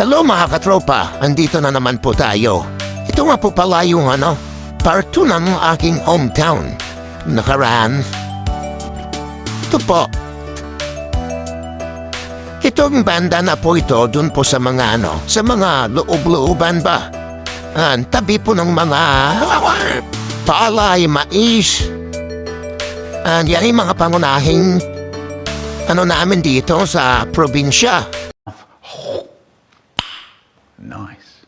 Hello mga katropa, andito na naman po tayo. Ito nga po pala yung part 2 ng aking hometown. Nakaraan. Ito po. Itong banda na po ito dun po sa mga sa mga loob-looban ba? Tabi po ng mga palay, mais. Yan yung mga pangunahing namin dito sa probinsya. Nice.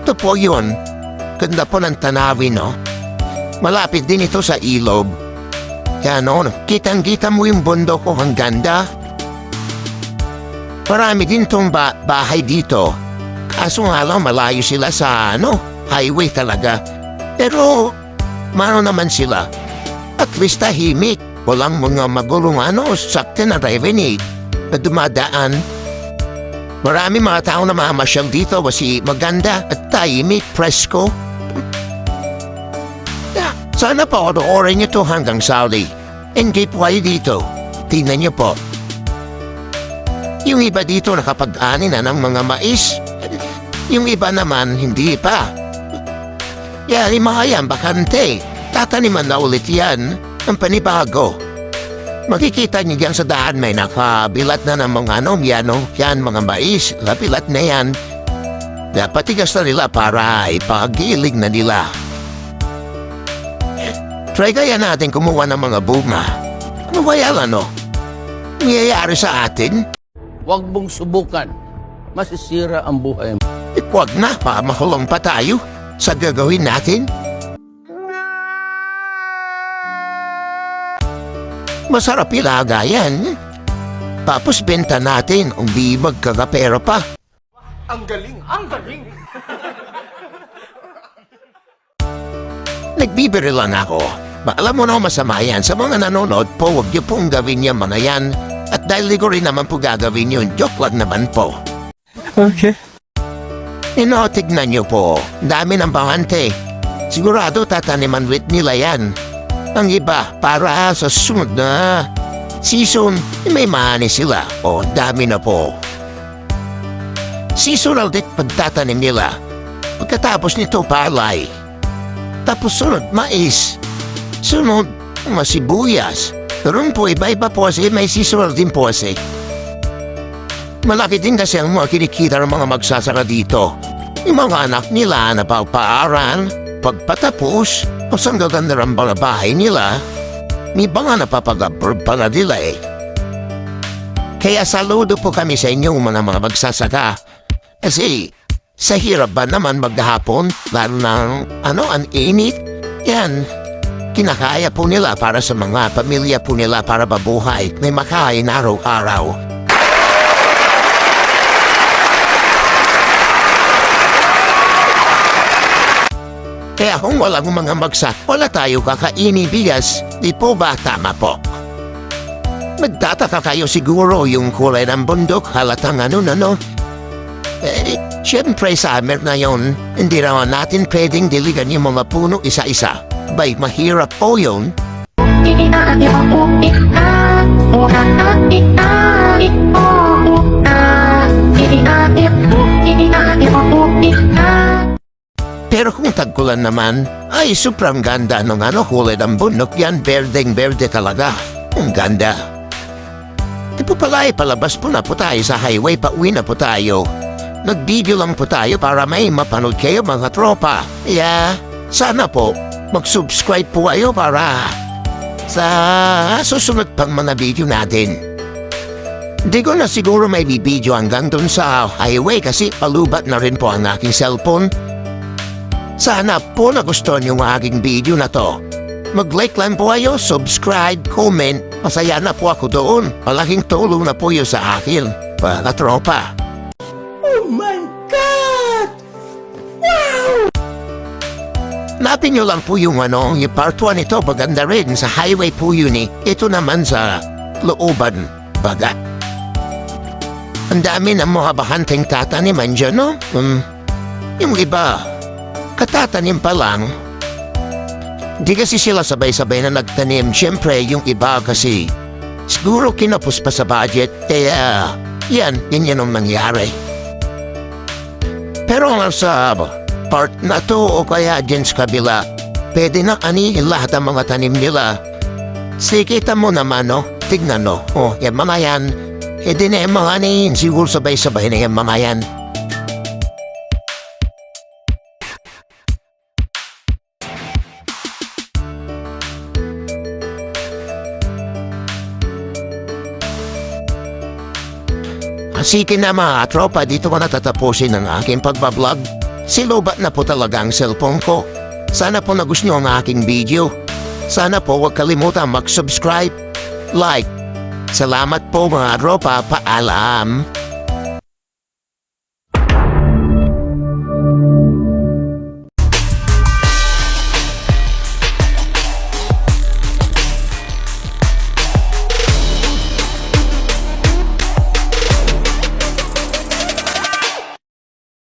Ito po yun. Ganda po ng tanawin, no? Malapit din ito sa ilog. Yan, no? Kitang-kita mo yung bundok ko. Ang ganda. Marami din tong bahay dito. Kaso nga lang, malayo sila sa, highway talaga. Pero, mano naman sila. At least tahimik. Walang mga magulong, sakte na rivenig na dumadaan. Marami mga tao na mamasyal dito kasi maganda at tahimik, presko. Sana po odoorin niyo to hanggang Saudi. Engage po kayo dito. Tingnan niyo po. Yung iba dito nakapag-ani na ng mga mais. Yung iba naman hindi pa. Yan, mga yan, bakante. Tataniman na ulit yan ng panibago. Makikita niyo yan sa daan, may nakabilat na ng mga yan mga mais, nabilat na yan. Napatigas na nila para ipagilig na nila. Try kaya natin kumuha ng mga bunga. Ano kaya nangyayari sa atin? Huwag mong subukan. Masisira ang buhay mo. Huwag na, makulong pa tayo sa gagawin natin. Masarap ilaga yan. Tapos benta natin ang di magkakapera pa. Ang galing! Ang galing! Nagbibiro lang ako. Alam mo na masama yan. Sa mga nanonood po, huwag niyo pong gawin yung mga yan. At dahil ko rin naman po gagawin yun, joke lang naman po. Okay. Tignan niyo po. Dami ng bangante. Sigurado tataniman with nila yan. Ang iba, para sa sunod na season, may mani sila. O, dami na po. Seasonal din pagtatanim nila. Pagkatapos nito, palay. Tapos sunod, mais. Sunod, mga sibuyas. Pero po, iba-iba po kasi may seasonal din po kasi. Malaki din kasi ang mga kinikita ng mga magsasaka dito. Yung mga anak nila na pagpaaral, pagpatapos, o saan gaganda ng mga bahay nila, may mga napapag-approve pa na nila eh. Kaya saludo po kami sa inyo mga magsasaka. Kasi sa hirap ba naman maghapon, lalo ng ang init, yan, kinakaya po nila para sa mga pamilya po nila para mabuhay, may makain araw-araw. Kaya kung walang mga wala tayo kakainin bigas, di po ba tama po? Magtataka kayo siguro yung kulay ng bundok halatang siyempre summer na yon, hindi naman natin pwedeng diligan yung mga puno isa-isa. Bay, mahirap po yun. Pero kung tagkulan naman, ay sobrang ganda ng kulay ng bundok yan, berdeng-berde talaga. Ang ganda. Di po pala palabas po na po tayo sa highway, pauwi na po tayo. Nag-video lang po tayo para may mapanood kayo mga tropa. Kaya sana po mag-subscribe po kayo para sa susunod pang mga video natin. Hindi ko na siguro may video hanggang dun sa highway kasi palubat na rin po ang aking cellphone. Sana po nagustuhan yung aking video na to. Mag-like lang po kayo, subscribe, comment. Masaya na po ako doon. Malaking tulong na po yun sa akin. Mga tropa. Oh my God! Wow! Napin nyo lang po yung yung part 1 nito. Maganda rin. Sa highway po yun eh. Ito naman sa looban. Baga. Ang dami ng mga bahanting tataniman dyan, no? Yung iba, katatanim pa lang. Di kasi sila sabay-sabay na nagtanim. Siyempre, yung iba kasi siguro kinapos pa sa budget. Kaya, yan ang nangyari. Pero sa part na to o kaya dyan sa kabila, pwede na anihin lahat ang mga tanim nila. Sikita mo naman, no? Tignan, no? Oh, yan mga yan. Di na yung mga anihin. Siguro sabay-sabay na yung mga yan. Sige na mga tropa, dito ko natatapusin ang aking pagbablog. Silobat na po talaga ang cellphone ko. Sana po nagustuhan ang aking video. Sana po huwag kalimutan mag-subscribe, like. Salamat po mga tropa, paalam.